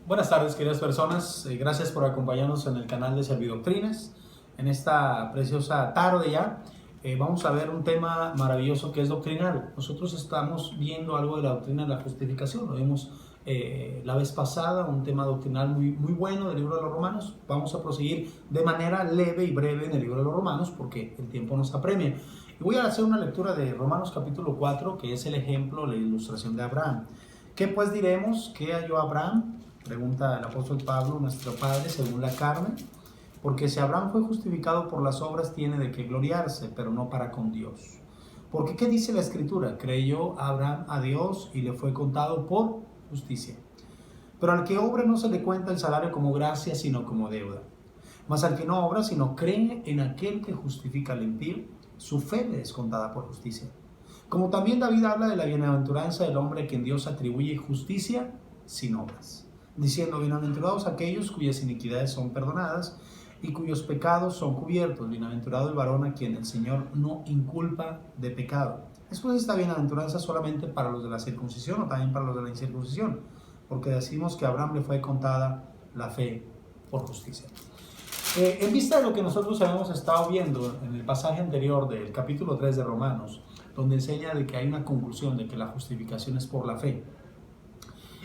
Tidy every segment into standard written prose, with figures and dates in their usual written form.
Buenas tardes, queridas personas. Gracias por acompañarnos en el canal de Servidoctrinas. En esta preciosa tarde ya vamos a ver un tema maravilloso que es doctrinal. Nosotros estamos viendo algo de la doctrina de la justificación. Lo vimos la vez pasada, un tema doctrinal muy bueno del libro de los Romanos. Vamos a proseguir de manera leve y breve en el libro de los Romanos porque el tiempo nos apremia. Y voy a hacer una lectura de Romanos capítulo 4, que es el ejemplo, la ilustración de Abraham. ¿Qué pues diremos? ¿Qué halló Abraham? Pregunta el apóstol Pablo, nuestro padre según la carne. Porque si Abraham fue justificado por las obras, tiene de qué gloriarse, pero no para con Dios. Porque ¿qué dice la Escritura? Creyó Abraham a Dios y le fue contado por justicia. Pero al que obra no se le cuenta el salario como gracia, sino como deuda. Mas al que no obra, sino cree en aquel que justifica al impío, su fe le es contada por justicia. Como también David habla de la bienaventuranza del hombre a quien Dios atribuye justicia sin obras, diciendo: bienaventurados aquellos cuyas iniquidades son perdonadas y cuyos pecados son cubiertos. Bienaventurado el varón a quien el Señor no inculpa de pecado. Después esta bienaventuranza solamente para los de la circuncisión o también para los de la incircuncisión, porque decimos que a Abraham le fue contada la fe por justicia. En vista de lo que nosotros habíamos estado viendo en el pasaje anterior del capítulo 3 de Romanos, donde enseña de que hay una conclusión de que la justificación es por la fe,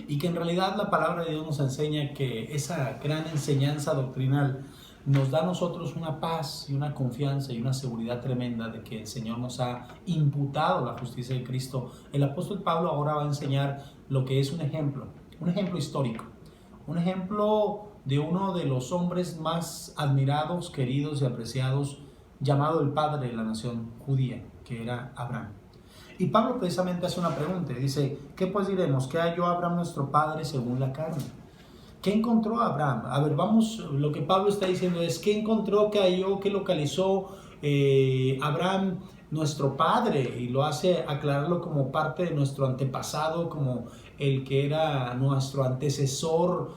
y que en realidad la palabra de Dios nos enseña que esa gran enseñanza doctrinal nos da a nosotros una paz y una confianza y una seguridad tremenda de que el Señor nos ha imputado la justicia de Cristo. El apóstol Pablo ahora va a enseñar lo que es un ejemplo histórico, un ejemplo de uno de los hombres más admirados, queridos y apreciados, llamado el padre de la nación judía, que era Abraham. Y Pablo precisamente hace una pregunta, dice: ¿qué pues diremos? ¿Qué halló Abraham nuestro padre según la carne? ¿Qué encontró Abraham? A ver, vamos, lo que Pablo está diciendo es: ¿qué encontró, qué halló, qué localizó Abraham nuestro padre? Y lo hace aclararlo como parte de nuestro antepasado, como el que era nuestro antecesor,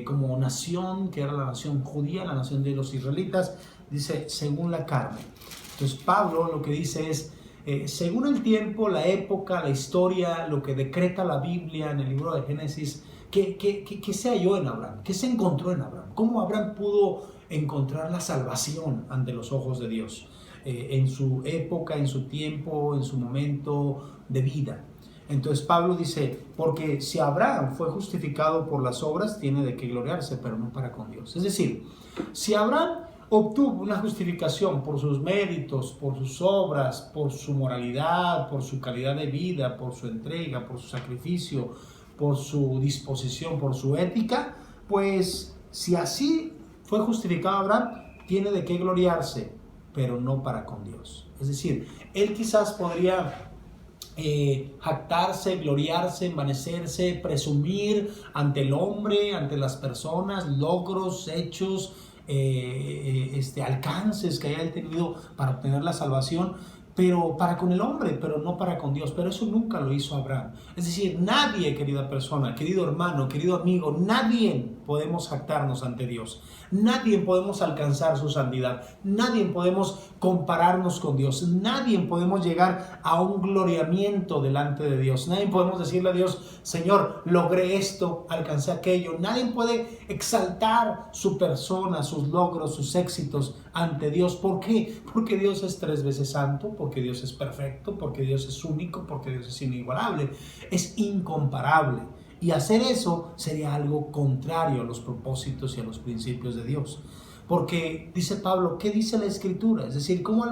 como nación, que era la nación judía, la nación de los israelitas. Dice: según la carne. Entonces Pablo lo que dice es: según el tiempo, la época, la historia, lo que decreta la Biblia en el libro de Génesis, ¿qué se halló en Abraham? ¿Qué se encontró en Abraham? ¿Cómo Abraham pudo encontrar la salvación ante los ojos de Dios? En su época, en su tiempo, en su momento de vida. Entonces Pablo dice: porque si Abraham fue justificado por las obras, tiene de qué gloriarse, pero no para con Dios. Es decir, si Abraham obtuvo una justificación por sus méritos, por sus obras, por su moralidad, por su calidad de vida, por su entrega, por su sacrificio, por su disposición, por su ética, pues si así fue justificado Abraham, tiene de qué gloriarse, pero no para con Dios. Es decir, él quizás podría jactarse, gloriarse, envanecerse, presumir ante el hombre, ante las personas, logros, hechos, alcances que haya tenido para obtener la salvación, pero para con el hombre, pero no para con Dios. Pero eso nunca lo hizo Abraham. Es decir, nadie, querida persona, querido hermano, querido amigo, nadie podemos jactarnos ante Dios. Nadie podemos alcanzar su santidad. Nadie podemos compararnos con Dios. Nadie podemos llegar a un gloriamiento delante de Dios. Nadie podemos decirle a Dios: Señor, logré esto, alcancé aquello. Nadie puede exaltar su persona, sus logros, sus éxitos ante Dios. ¿Por qué? Porque Dios es 3 veces santo, porque Dios es perfecto, porque Dios es único, porque Dios es inigualable, es incomparable. Y hacer eso sería algo contrario a los propósitos y a los principios de Dios. Porque dice Pablo, ¿qué dice la Escritura? Es decir, ¿cómo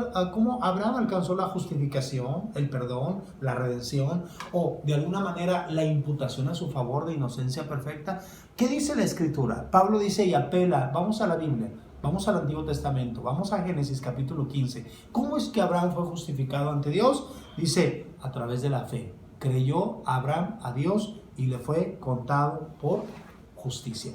Abraham alcanzó la justificación, el perdón, la redención, o de alguna manera la imputación a su favor de inocencia perfecta? ¿Qué dice la Escritura? Pablo dice y apela, vamos a la Biblia, vamos al Antiguo Testamento, vamos a Génesis capítulo 15. ¿Cómo es que Abraham fue justificado ante Dios? Dice: a través de la fe. Creyó Abraham a Dios y le fue contado por justicia.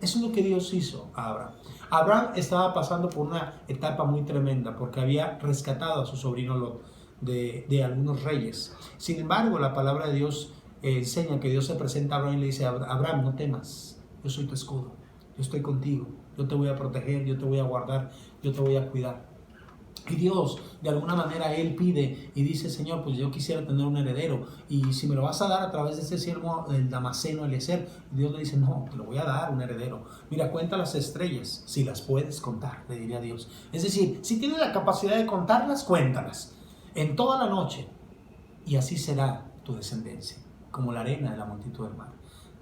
Eso es lo que Dios hizo a Abraham. Abraham estaba pasando por una etapa muy tremenda porque había rescatado a su sobrino Lot de algunos reyes. Sin embargo, la palabra de Dios enseña que Dios se presenta a Abraham y le dice: Abraham, no temas, yo soy tu escudo, yo estoy contigo, yo te voy a proteger, yo te voy a guardar, yo te voy a cuidar. Y Dios, de alguna manera, Él pide y dice, Señor, pues yo quisiera tener un heredero. Y si me lo vas a dar a través de este siervo, el Damaseno, Eliezer, Dios le dice, no, te lo voy a dar, un heredero. Mira, cuenta las estrellas, si las puedes contar, le diría Dios. Es decir, si tienes la capacidad de contarlas, cuéntalas. En toda la noche. Y así será tu descendencia, como la arena de la multitud del mar.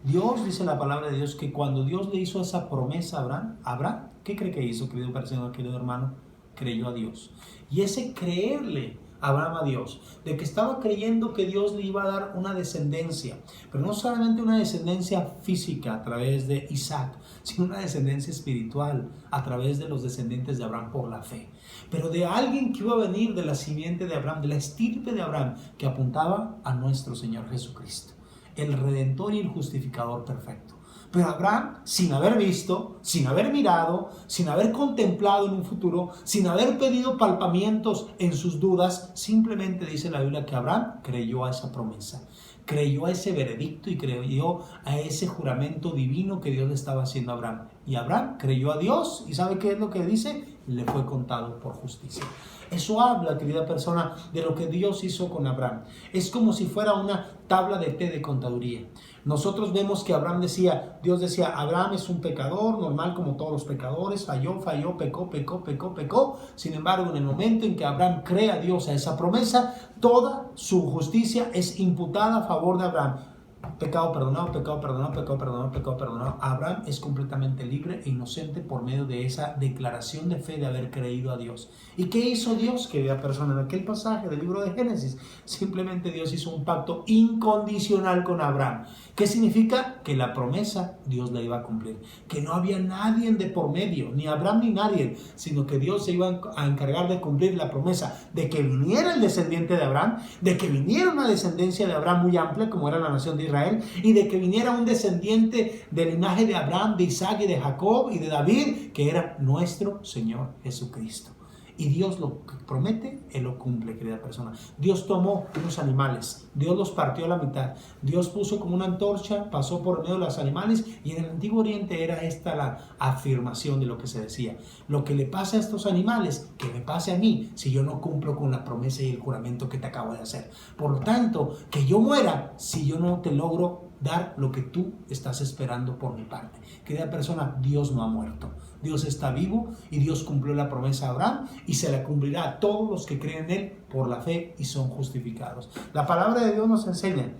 Dios, dice la palabra de Dios, que cuando Dios le hizo esa promesa a Abraham, ¿qué cree que hizo, querido hermano? Creyó a Dios. Y ese creerle Abraham a Dios, de que estaba creyendo que Dios le iba a dar una descendencia, pero no solamente una descendencia física a través de Isaac, sino una descendencia espiritual a través de los descendientes de Abraham por la fe, pero de alguien que iba a venir de la simiente de Abraham, de la estirpe de Abraham, que apuntaba a nuestro Señor Jesucristo, el Redentor y el Justificador perfecto. Pero Abraham, sin haber visto, sin haber mirado, sin haber contemplado en un futuro, sin haber pedido palpamientos en sus dudas, simplemente dice la Biblia que Abraham creyó a esa promesa, creyó a ese veredicto y creyó a ese juramento divino que Dios le estaba haciendo a Abraham. Y Abraham creyó a Dios y ¿sabe qué es lo que dice? Le fue contado por justicia. Eso habla, querida persona, de lo que Dios hizo con Abraham. Es como si fuera una tabla de té de contaduría. Nosotros vemos que Dios decía, Abraham es un pecador, normal como todos los pecadores, falló, pecó. Sin embargo, en el momento en que Abraham cree a Dios a esa promesa, toda su justicia es imputada a favor de Abraham. Pecado perdonado. Abraham es completamente libre e inocente por medio de esa declaración de fe de haber creído a Dios. ¿Y qué hizo Dios, querida persona? En aquel pasaje del libro de Génesis, simplemente Dios hizo un pacto incondicional con Abraham. ¿Qué significa? Que la promesa Dios la iba a cumplir. Que no había nadie de por medio, ni Abraham ni nadie, sino que Dios se iba a encargar de cumplir la promesa de que viniera el descendiente de Abraham, de que viniera una descendencia de Abraham muy amplia como era la nación de Israel, y de que viniera un descendiente del linaje de Abraham, de Isaac y de Jacob y de David, que era nuestro Señor Jesucristo. Y Dios lo promete, Él lo cumple, querida persona. Dios tomó unos animales, Dios los partió a la mitad, Dios puso como una antorcha, pasó por medio de los animales, y en el Antiguo Oriente era esta la afirmación de lo que se decía. Lo que le pasa a estos animales, que me pase a mí, si yo no cumplo con la promesa y el juramento que te acabo de hacer. Por lo tanto, que yo muera si yo no te logro dar lo que tú estás esperando por mi parte. Querida persona, Dios no ha muerto. Dios está vivo y Dios cumplió la promesa a Abraham y se la cumplirá a todos los que creen en Él por la fe y son justificados. La palabra de Dios nos enseña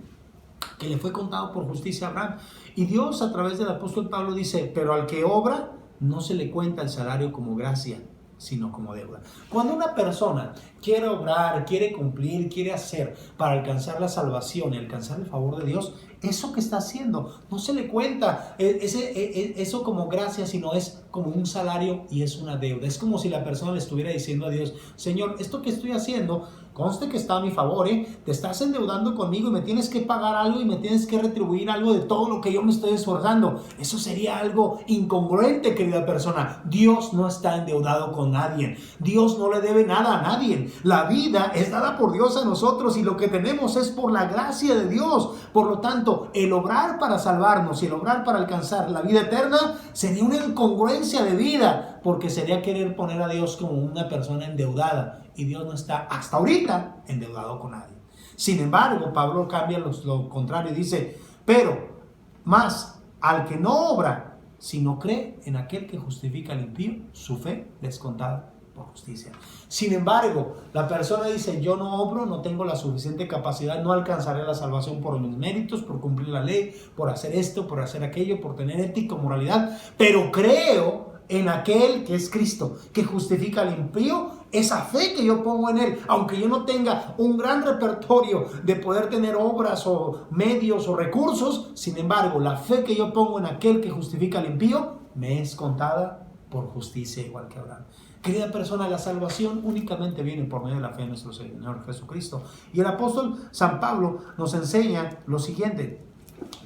que le fue contado por justicia a Abraham. Y Dios a través del apóstol Pablo dice, pero al que obra no se le cuenta el salario como gracia, sino como deuda. Cuando una persona quiere obrar, quiere cumplir, quiere hacer para alcanzar la salvación y alcanzar el favor de Dios, eso que está haciendo no se le cuenta eso como gracia, sino es como un salario y es una deuda. Es como si la persona le estuviera diciendo a Dios, Señor, esto que estoy haciendo, conste que está a mi favor, te estás endeudando conmigo y me tienes que pagar algo y me tienes que retribuir algo de todo lo que yo me estoy esforzando. Eso sería algo incongruente, querida persona. Dios no está endeudado con nadie. Dios no le debe nada a nadie. La vida es dada por Dios a nosotros y lo que tenemos es por la gracia de Dios. Por lo tanto, el obrar para salvarnos y el obrar para alcanzar la vida eterna sería una incongruencia de vida, porque sería querer poner a Dios como una persona endeudada. Y Dios no está hasta ahorita endeudado con nadie. Sin embargo, Pablo cambia lo contrario y dice, pero más al que no obra, sino cree en aquel que justifica al impío, su fe le es contada por justicia. Sin embargo, la persona dice, yo no obro, no tengo la suficiente capacidad, no alcanzaré la salvación por mis méritos, por cumplir la ley, por hacer esto, por hacer aquello, por tener ética, moralidad, pero creo en aquel que es Cristo, que justifica al impío. Esa fe que yo pongo en Él, aunque yo no tenga un gran repertorio de poder tener obras o medios o recursos, sin embargo, la fe que yo pongo en aquel que justifica al impío, me es contada por justicia igual que Abraham. Querida persona, la salvación únicamente viene por medio de la fe en nuestro Señor Jesucristo. Y el apóstol San Pablo nos enseña lo siguiente.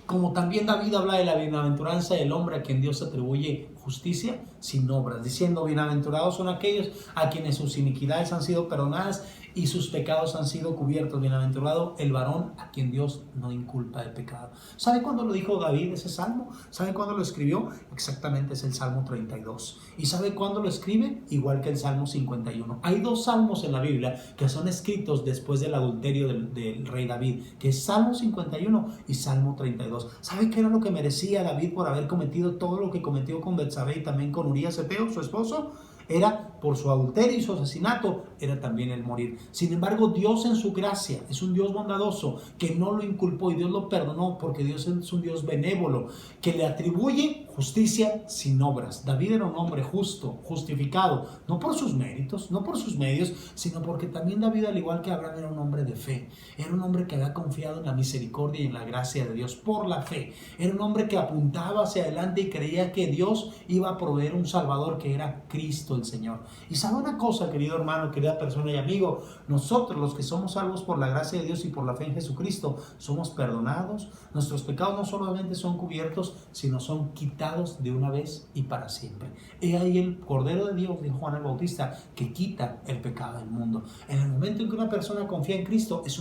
Como también David habla de la bienaventuranza del hombre a quien Dios atribuye justicia sin obras, diciendo, bienaventurados son aquellos a quienes sus iniquidades han sido perdonadas y sus pecados han sido cubiertos. Bienaventurado el varón a quien Dios no inculpa de pecado. ¿Sabe cuándo lo dijo David ese salmo? ¿Sabe cuándo lo escribió? Exactamente, es el Salmo 32. ¿Y sabe cuándo lo escribe? Igual que el Salmo 51. Hay dos salmos en la Biblia que son escritos después del adulterio del rey David, que es Salmo 51 y Salmo 32. ¿Sabe qué era lo que merecía David por haber cometido todo lo que cometió con Betsabé y también con Urías Eteo, su esposo? Era por su adulterio y su asesinato, era también el morir. Sin embargo, Dios en su gracia es un Dios bondadoso que no lo inculpó y Dios lo perdonó, porque Dios es un Dios benévolo que le atribuye justicia sin obras. David era un hombre justo, justificado, no por sus méritos, no por sus medios, sino porque también David, al igual que Abraham, era un hombre de fe. Era un hombre que había confiado en la misericordia y en la gracia de Dios por la fe. Era un hombre que apuntaba hacia adelante y creía que Dios iba a proveer un Salvador, que era Cristo el Señor. Y sabe una cosa, querido hermano, querida persona y amigo, nosotros los que somos salvos por la gracia de Dios y por la fe en Jesucristo, somos perdonados. Nuestros pecados no solamente son cubiertos, sino son quitados de una vez y para siempre. He ahí el Cordero de Dios, dijo Juan el Bautista, que quita el pecado del mundo. En el momento en que una persona confía en Cristo, es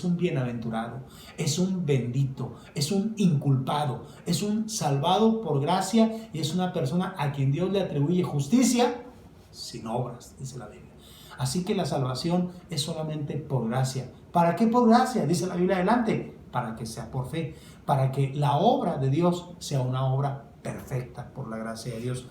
un bienaventurado, es un bendito, es un inculpado, es un salvado por gracia y es una persona a quien Dios le atribuye justicia sin obras, dice la Biblia. Así que la salvación es solamente por gracia. ¿Para qué por gracia? Dice la Biblia adelante. Para que sea por fe, para que la obra de Dios sea una obra perfecta por la gracia de Dios.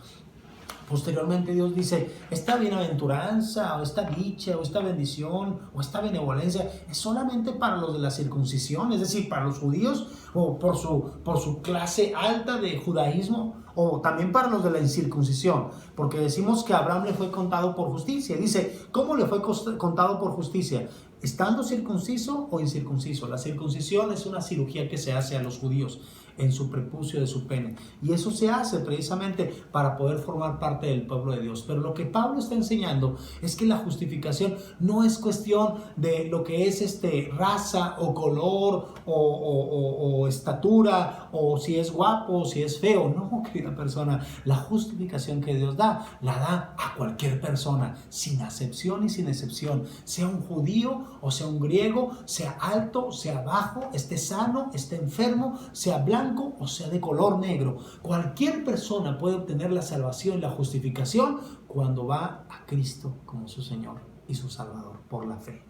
Posteriormente Dios dice, esta bienaventuranza o esta dicha o esta bendición o esta benevolencia es solamente para los de la circuncisión, es decir, para los judíos o por su clase alta de judaísmo, o también para los de la incircuncisión, porque decimos que a Abraham le fue contado por justicia. Dice, ¿cómo le fue contado por justicia? ¿Estando circunciso o incircunciso? La circuncisión es una cirugía que se hace a los judíos en su prepucio de su pene, y eso se hace precisamente para poder formar parte del pueblo de Dios. Pero lo que Pablo está enseñando es que la justificación no es cuestión de lo que es raza o color o estatura, o si es guapo o si es feo. No, querida persona, la justificación que Dios da, la da a cualquier persona, sin acepción y sin excepción, sea un judío o sea un griego, sea alto, sea bajo, esté sano, esté enfermo, sea blanco o sea de color negro. Cualquier persona puede obtener la salvación y la justificación cuando va a Cristo como su Señor y su Salvador por la fe.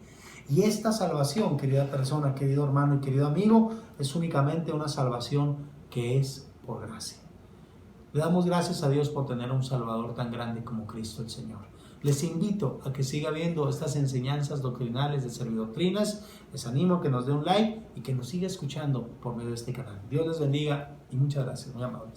Y esta salvación, querida persona, querido hermano y querido amigo, es únicamente una salvación que es por gracia. Le damos gracias a Dios por tener un Salvador tan grande como Cristo el Señor. Les invito a que siga viendo estas enseñanzas doctrinales de Servidoctrinas. Les animo a que nos dé un like y que nos siga escuchando por medio de este canal. Dios les bendiga y muchas gracias, muy amables.